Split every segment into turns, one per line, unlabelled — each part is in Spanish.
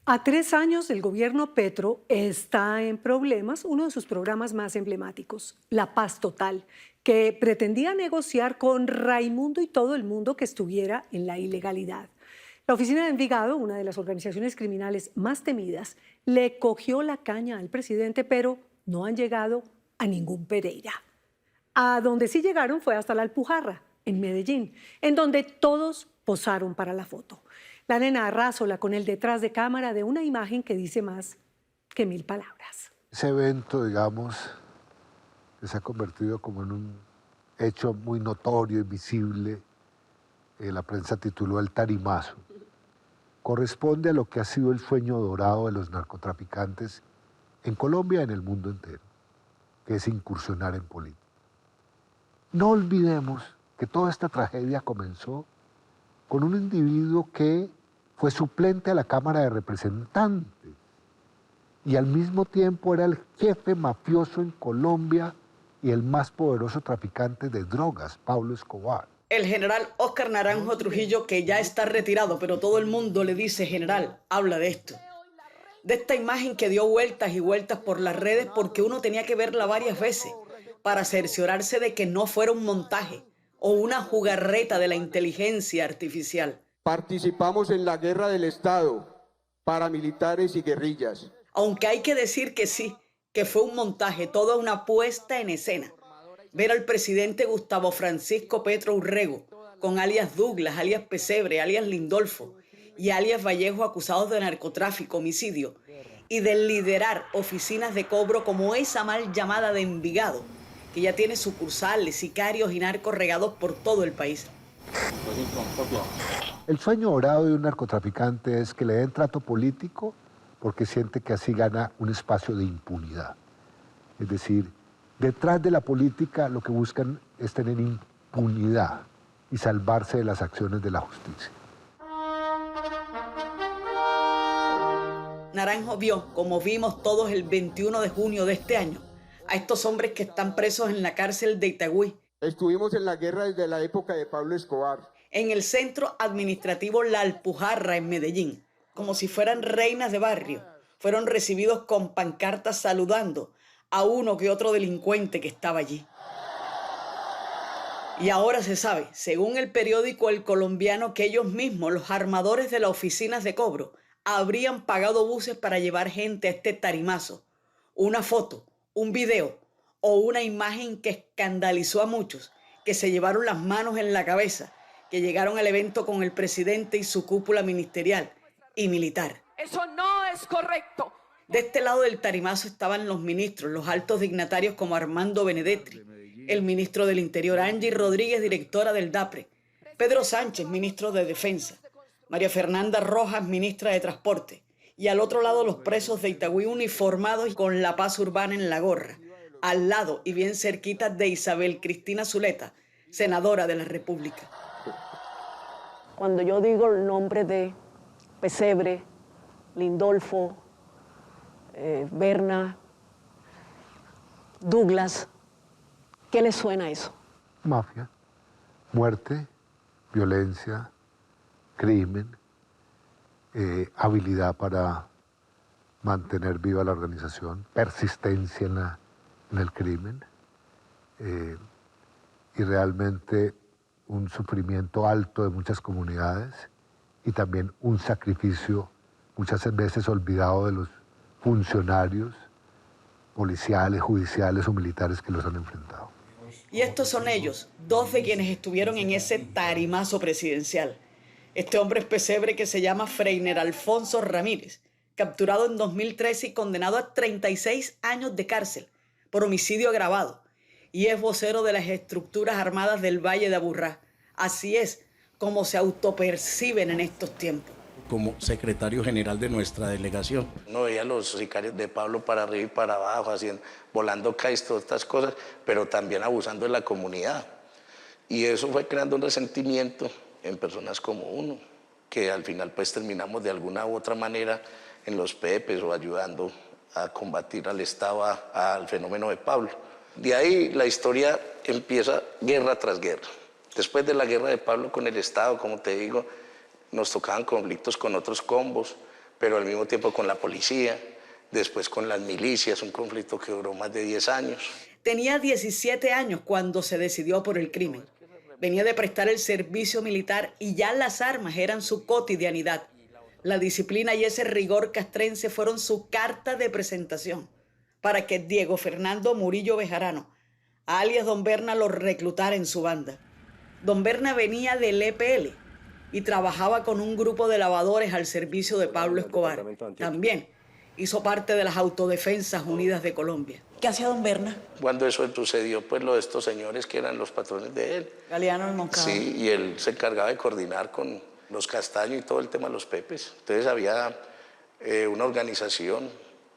A 3 años del gobierno Petro está en problemas uno de sus programas más emblemáticos, La Paz Total, que pretendía negociar con Raimundo y todo el mundo que estuviera en la ilegalidad. La oficina de Envigado, una de las organizaciones criminales más temidas, le cogió la caña al presidente, pero no han llegado a ningún Pereira. A donde sí llegaron fue hasta la Alpujarra, en Medellín, en donde todos posaron para la foto. La nena Arrázola con el detrás de cámara de una imagen que dice más que 1000 palabras.
Ese evento, digamos, que se ha convertido como en un hecho muy notorio y visible, la prensa tituló El Tarimazo, corresponde a lo que ha sido el sueño dorado de los narcotraficantes en Colombia y en el mundo entero, que es incursionar en política. No olvidemos que toda esta tragedia comenzó con un individuo que fue suplente a la Cámara de Representantes y al mismo tiempo era el jefe mafioso en Colombia y el más poderoso traficante de drogas, Pablo Escobar.
El general Óscar Naranjo Trujillo, que ya está retirado, pero todo el mundo le dice general, habla de esto. De esta imagen que dio vueltas y vueltas por las redes porque uno tenía que verla varias veces para cerciorarse de que no fuera un montaje o una jugarreta de la inteligencia artificial.
Participamos en la guerra del Estado, paramilitares y guerrillas.
Aunque hay que decir que sí, que fue un montaje, toda una puesta en escena. Ver al presidente Gustavo Francisco Petro Urrego, con alias Douglas, alias Pesebre, alias Lindolfo y alias Vallejo acusados de narcotráfico, homicidio, y de liderar oficinas de cobro como esa mal llamada de Envigado, que ya tiene sucursales, sicarios y narcos regados por todo el país.
El sueño dorado de un narcotraficante es que le den trato político porque siente que así gana un espacio de impunidad. Es decir, detrás de la política lo que buscan es tener impunidad y salvarse de las acciones de la justicia.
Naranjo vio, como vimos todos el 21 de junio de este año, a estos hombres que están presos en la cárcel de Itagüí.
Estuvimos en la guerra desde la época de Pablo Escobar.
En el centro administrativo La Alpujarra, en Medellín, como si fueran reinas de barrio, fueron recibidos con pancartas saludando a uno que otro delincuente que estaba allí. Y ahora se sabe, según el periódico El Colombiano, que ellos mismos, los armadores de las oficinas de cobro, habrían pagado buses para llevar gente a este tarimazo. Una foto, un video o una imagen que escandalizó a muchos, que se llevaron las manos en la cabeza, que llegaron al evento con el presidente y su cúpula ministerial y militar.
Eso no es correcto.
De este lado del tarimazo estaban los ministros, los altos dignatarios como Armando Benedetti, el ministro del Interior, Angie Rodríguez, directora del DAPRE, Pedro Sánchez, ministro de Defensa, María Fernanda Rojas, ministra de Transporte, y al otro lado los presos de Itagüí uniformados con la paz urbana en la gorra, al lado y bien cerquita de Isabel Cristina Zuleta, senadora de la República.
Cuando yo digo el nombre de Pesebre, Lindolfo, Berna, Douglas, ¿qué les suena eso?
Mafia, muerte, violencia, crimen, habilidad para mantener viva la organización, persistencia en el crimen y realmente un sufrimiento alto de muchas comunidades y también un sacrificio muchas veces olvidado de los funcionarios policiales, judiciales o militares que los han enfrentado.
Y estos son ellos, dos de quienes estuvieron en ese tarimazo presidencial. Este hombre es Pesebre, que se llama Freiner Alfonso Ramírez, capturado en 2013 y condenado a 36 años de cárcel por homicidio agravado, y es vocero de las estructuras armadas del Valle de Aburrá. Así es como se autoperciben en estos tiempos.
Como secretario general de nuestra delegación.
Uno veía a los sicarios de Pablo para arriba y para abajo, haciendo, volando CAIS, todas estas cosas, pero también abusando de la comunidad. Y eso fue creando un resentimiento en personas como uno, que al final pues terminamos de alguna u otra manera en los PEPs o ayudando a combatir al Estado, al fenómeno de Pablo. De ahí la historia empieza guerra tras guerra. Después de la guerra de Pablo con el Estado, como te digo, nos tocaban conflictos con otros combos, pero al mismo tiempo con la policía, después con las milicias, un conflicto que duró más de 10 años.
Tenía 17 años cuando se decidió por el crimen. Venía de prestar el servicio militar y ya las armas eran su cotidianidad. La disciplina y ese rigor castrense fueron su carta de presentación para que Diego Fernando Murillo Bejarano, alias Don Berna, lo reclutara en su banda. Don Berna venía del EPL y trabajaba con un grupo de lavadores al servicio de Pablo Escobar. También hizo parte de las Autodefensas Unidas de Colombia. ¿Qué hacía Don Berna?
Cuando eso sucedió, pues lo de estos señores que eran los patrones de él.
Galeano y Moncada.
Sí, y él se encargaba de coordinar con los Castaños y todo el tema de los Pepes. Entonces había una organización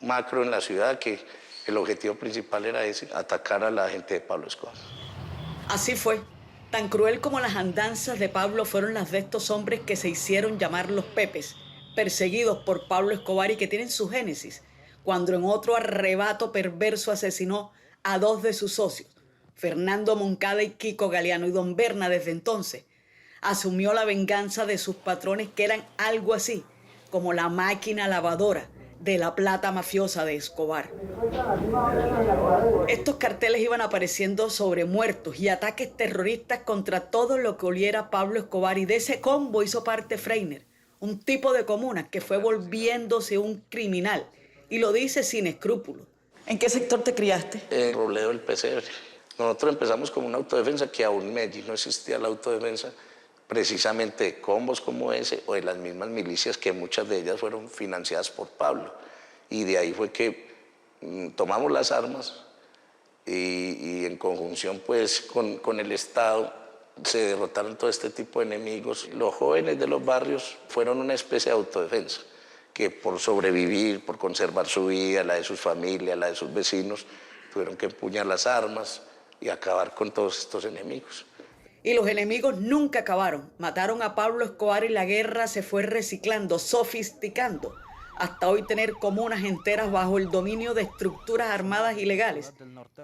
macro en la ciudad que el objetivo principal era ese, atacar a la gente de Pablo Escobar.
Así fue. Tan cruel como las andanzas de Pablo fueron las de estos hombres que se hicieron llamar los Pepes, perseguidos por Pablo Escobar y que tienen su génesis cuando en otro arrebato perverso asesinó a 2 de sus socios, Fernando Moncada y Kiko Galeano, y Don Berna desde entonces asumió la venganza de sus patrones, que eran algo así como la máquina lavadora de la plata mafiosa de Escobar. Estos carteles iban apareciendo sobre muertos y ataques terroristas contra todo lo que oliera a Pablo Escobar, y de ese combo hizo parte Freiner, un tipo de comunas que fue volviéndose un criminal, y lo dice sin escrúpulos. ¿En qué sector te criaste?
En Robledo del Pesebre. Nosotros empezamos como una autodefensa que aún en Medellín no existía la autodefensa, precisamente de combos como ese o de las mismas milicias, que muchas de ellas fueron financiadas por Pablo. Y de ahí fue que tomamos las armas y en conjunción pues con el Estado se derrotaron todo este tipo de enemigos. Los jóvenes de los barrios fueron una especie de autodefensa, que por sobrevivir, por conservar su vida, la de sus familias, la de sus vecinos, tuvieron que empuñar las armas y acabar con todos estos enemigos.
Y los enemigos nunca acabaron. Mataron a Pablo Escobar y la guerra se fue reciclando, sofisticando, hasta hoy tener comunas enteras bajo el dominio de estructuras armadas ilegales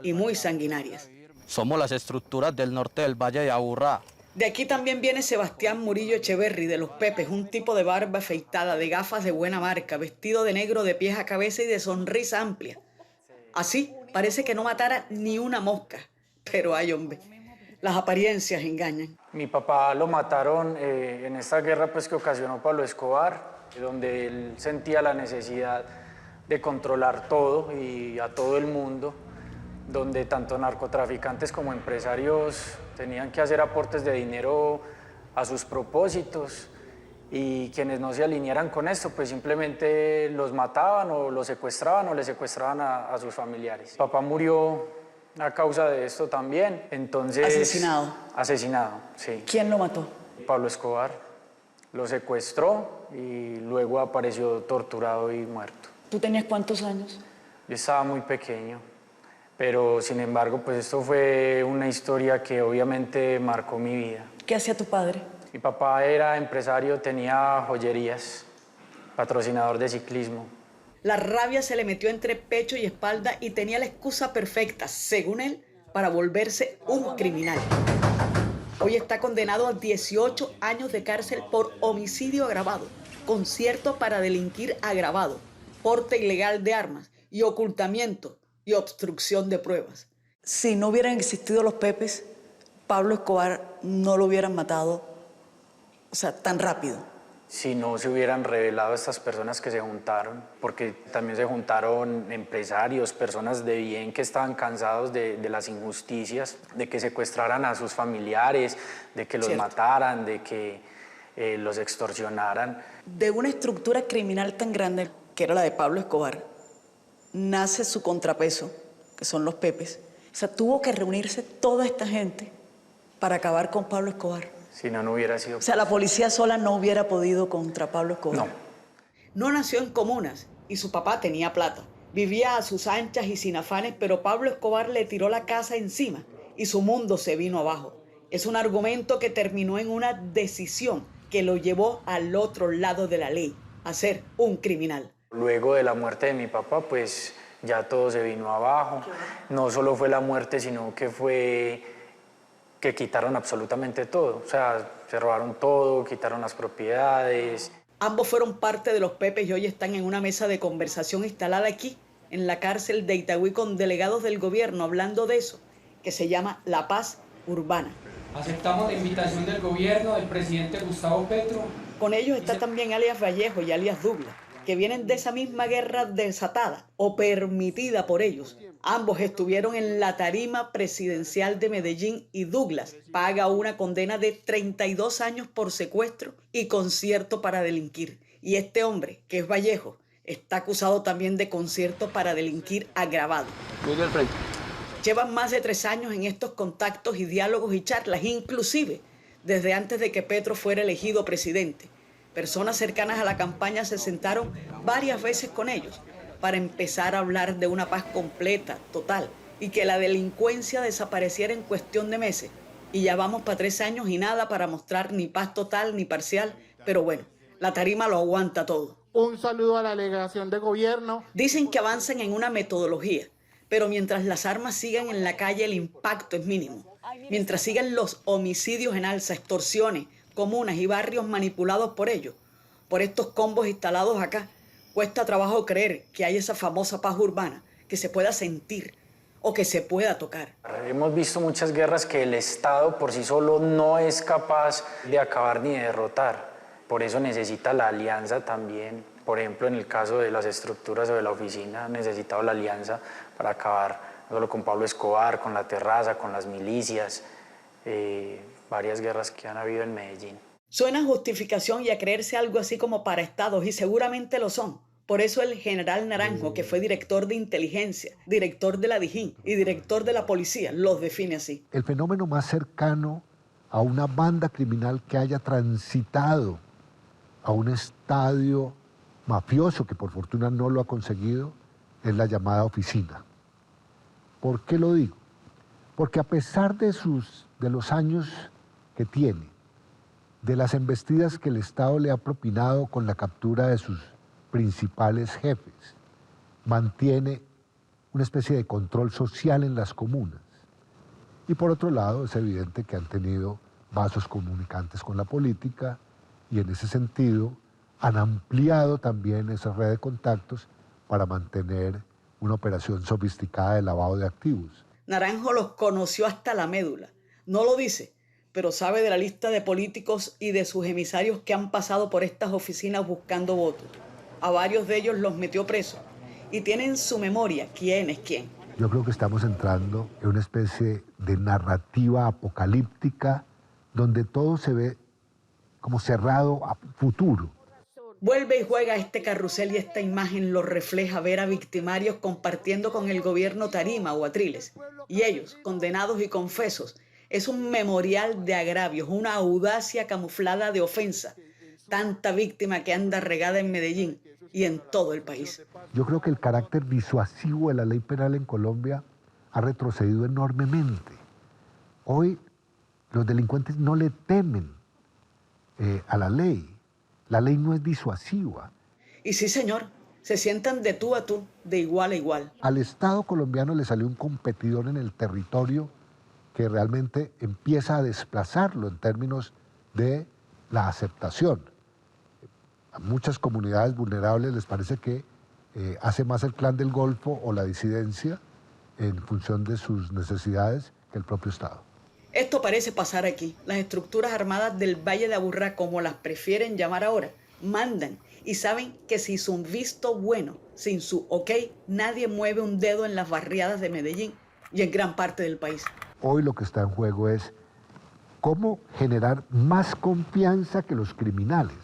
y muy sanguinarias.
Somos las estructuras del norte del Valle de Aburrá.
De aquí también viene Sebastián Murillo Echeverry, de los Pepes, un tipo de barba afeitada, de gafas de buena marca, vestido de negro de pies a cabeza y de sonrisa amplia. Así parece que no matara ni una mosca, pero ay, hombre, las apariencias engañan.
Mi papá lo mataron en esta guerra pues, que ocasionó Pablo Escobar, donde él sentía la necesidad de controlar todo y a todo el mundo, donde tanto narcotraficantes como empresarios tenían que hacer aportes de dinero a sus propósitos, y quienes no se alinearan con esto pues simplemente los mataban o los secuestraban o les secuestraban a sus familiares. Papá murió a causa de esto también, entonces...
¿Asesinado?
Asesinado, sí.
¿Quién lo mató?
Pablo Escobar. Lo secuestró y luego apareció torturado y muerto.
¿Tú tenías cuántos años?
Yo estaba muy pequeño, pero sin embargo pues esto fue una historia que obviamente marcó mi vida.
¿Qué hacía tu padre?
Mi papá era empresario, tenía joyerías, patrocinador de ciclismo.
La rabia se le metió entre pecho y espalda y tenía la excusa perfecta, según él, para volverse un criminal. Hoy está condenado a 18 años de cárcel por homicidio agravado, concierto para delinquir agravado, porte ilegal de armas y ocultamiento y obstrucción de pruebas. Si no hubieran existido los Pepes, Pablo Escobar no lo hubieran matado, tan rápido.
Si no se hubieran revelado estas personas que se juntaron, porque también se juntaron empresarios, personas de bien que estaban cansados de las injusticias, de que secuestraran a sus familiares, de que los mataran, de que los extorsionaran.
De una estructura criminal tan grande, que era la de Pablo Escobar, nace su contrapeso, que son los Pepes. O sea, tuvo que reunirse toda esta gente para acabar con Pablo Escobar.
Si no, no hubiera sido...
O sea, la policía sola no hubiera podido contra Pablo Escobar.
No.
No nació en comunas y su papá tenía plata. Vivía a sus anchas y sin afanes, pero Pablo Escobar le tiró la casa encima y su mundo se vino abajo. Es un argumento que terminó en una decisión que lo llevó al otro lado de la ley, a ser un criminal.
Luego de la muerte de mi papá, pues ya todo se vino abajo. No solo fue la muerte, sino que fue que quitaron absolutamente todo. O sea, se robaron todo, quitaron las propiedades.
Ambos fueron parte de los Pepes y hoy están en una mesa de conversación instalada aquí, en la cárcel de Itagüí, con delegados del gobierno hablando de eso, que se llama La Paz Urbana.
Aceptamos la invitación del gobierno del presidente Gustavo Petro.
Con ellos está también alias Vallejo y alias Douglas, que vienen de esa misma guerra desatada o permitida por ellos. Ambos estuvieron en la tarima presidencial de Medellín y Douglas paga una condena de 32 años por secuestro y concierto para delinquir. Y este hombre, que es Vallejo, está acusado también de concierto para delinquir agravado. Llevan más de 3 años en estos contactos y diálogos y charlas, inclusive desde antes de que Petro fuera elegido presidente. Personas cercanas a la campaña se sentaron varias veces con ellos para empezar a hablar de una paz completa, total, y que la delincuencia desapareciera en cuestión de meses. Y ya vamos para 3 años y nada para mostrar ni paz total ni parcial, pero bueno, la tarima lo aguanta todo.
Un saludo a la delegación de gobierno.
Dicen que avanzan en una metodología, pero mientras las armas sigan en la calle el impacto es mínimo. Mientras sigan los homicidios en alza, extorsiones, comunas y barrios manipulados por ellos, por estos combos instalados acá, cuesta trabajo creer que hay esa famosa paz urbana que se pueda sentir o que se pueda tocar.
Hemos visto muchas guerras que el Estado por sí solo no es capaz de acabar ni de derrotar. Por eso necesita la alianza también. Por ejemplo, en el caso de las estructuras o de la oficina, ha necesitado la alianza para acabar no solo con Pablo Escobar, con la Terraza, con las milicias, varias guerras que han habido en Medellín.
Suena a justificación y a creerse algo así como para estados, y seguramente lo son. Por eso el general Naranjo, que fue director de inteligencia, director de la DIJÍN y director de la policía, los define así.
El fenómeno más cercano a una banda criminal que haya transitado a un estadio mafioso, que por fortuna no lo ha conseguido, es la llamada oficina. ¿Por qué lo digo? Porque a pesar de los años que tiene, de las embestidas que el Estado le ha propinado con la captura de sus principales jefes, mantiene una especie de control social en las comunas. Y por otro lado, es evidente que han tenido vasos comunicantes con la política y en ese sentido han ampliado también esa red de contactos para mantener una operación sofisticada de lavado de activos.
Naranjo los conoció hasta la médula. No lo dice, pero sabe de la lista de políticos y de sus emisarios que han pasado por estas oficinas buscando votos. A varios de ellos los metió presos y tiene en su memoria quién es quién.
Yo creo que estamos entrando en una especie de narrativa apocalíptica donde todo se ve como cerrado a futuro.
Vuelve y juega este carrusel y esta imagen lo refleja ver a victimarios compartiendo con el gobierno tarima o atriles. Y ellos, condenados y confesos, es un memorial de agravios, una audacia camuflada de ofensa. Tanta víctima que anda regada en Medellín y en todo el país.
Yo creo que el carácter disuasivo de la ley penal en Colombia ha retrocedido enormemente. Hoy los delincuentes no le temen a la ley. La ley no es disuasiva.
Y sí, señor, se sientan de tú a tú, de igual a igual.
Al Estado colombiano le salió un competidor en el territorio que realmente empieza a desplazarlo en términos de la aceptación. A muchas comunidades vulnerables les parece que hace más el clan del Golfo o la disidencia en función de sus necesidades que el propio Estado.
Esto parece pasar aquí. Las estructuras armadas del Valle de Aburrá, como las prefieren llamar ahora, mandan y saben que sin su visto bueno, sin su ok, nadie mueve un dedo en las barriadas de Medellín y en gran parte del país.
Hoy lo que está en juego es cómo generar más confianza que los criminales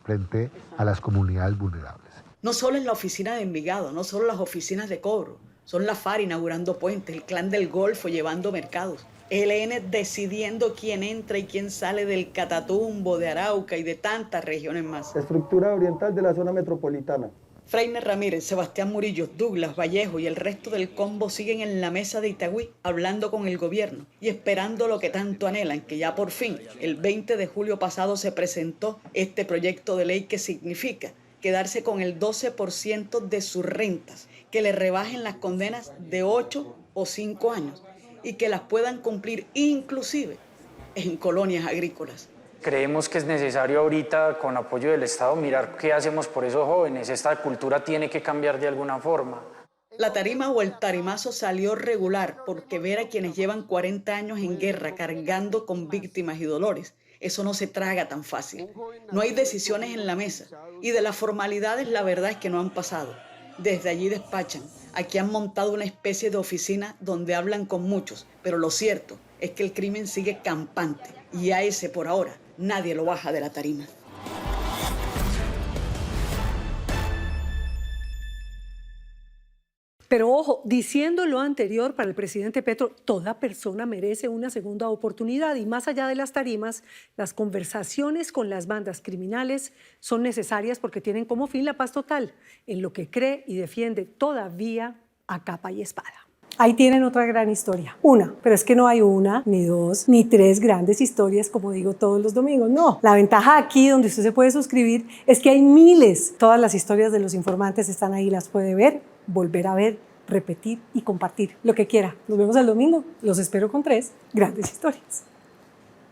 frente a las comunidades vulnerables.
No solo en la oficina de Envigado, no solo las oficinas de cobro, son la FARC inaugurando puentes, el clan del Golfo llevando mercados, ELN decidiendo quién entra y quién sale del Catatumbo, de Arauca y de tantas regiones más.
Estructura oriental de la zona metropolitana.
Freiner Ramírez, Sebastián Murillo, Douglas, Vallejo y el resto del combo siguen en la mesa de Itagüí hablando con el gobierno y esperando lo que tanto anhelan, que ya por fin, el 20 de julio pasado se presentó este proyecto de ley que significa quedarse con el 12% de sus rentas, que le rebajen las condenas de 8 o 5 años y que las puedan cumplir inclusive en colonias agrícolas.
creemos que es necesario ahorita, con apoyo del Estado, mirar qué hacemos por esos jóvenes. Esta cultura tiene que cambiar de alguna forma.
La tarima o el tarimazo salió regular porque ver a quienes llevan 40 años en guerra cargando con víctimas y dolores, eso no se traga tan fácil. No hay decisiones en la mesa y de las formalidades la verdad es que no han pasado. Desde allí despachan. Aquí han montado una especie de oficina donde hablan con muchos, pero lo cierto es que el crimen sigue campante y a ese por ahora nadie lo baja de la tarima.
Pero ojo, diciendo lo anterior, para el presidente Petro, toda persona merece una segunda oportunidad y más allá de las tarimas, las conversaciones con las bandas criminales son necesarias porque tienen como fin la paz total, en lo que cree y defiende todavía a capa y espada. Ahí tienen otra gran historia. Una, pero es que no hay una, ni dos, ni tres grandes historias, como digo todos los domingos. No, la ventaja aquí, donde usted se puede suscribir, es que hay miles. Todas las historias de los informantes están ahí, las puede ver, volver a ver, repetir y compartir, lo que quiera. Nos vemos el domingo. Los espero con 3 grandes historias.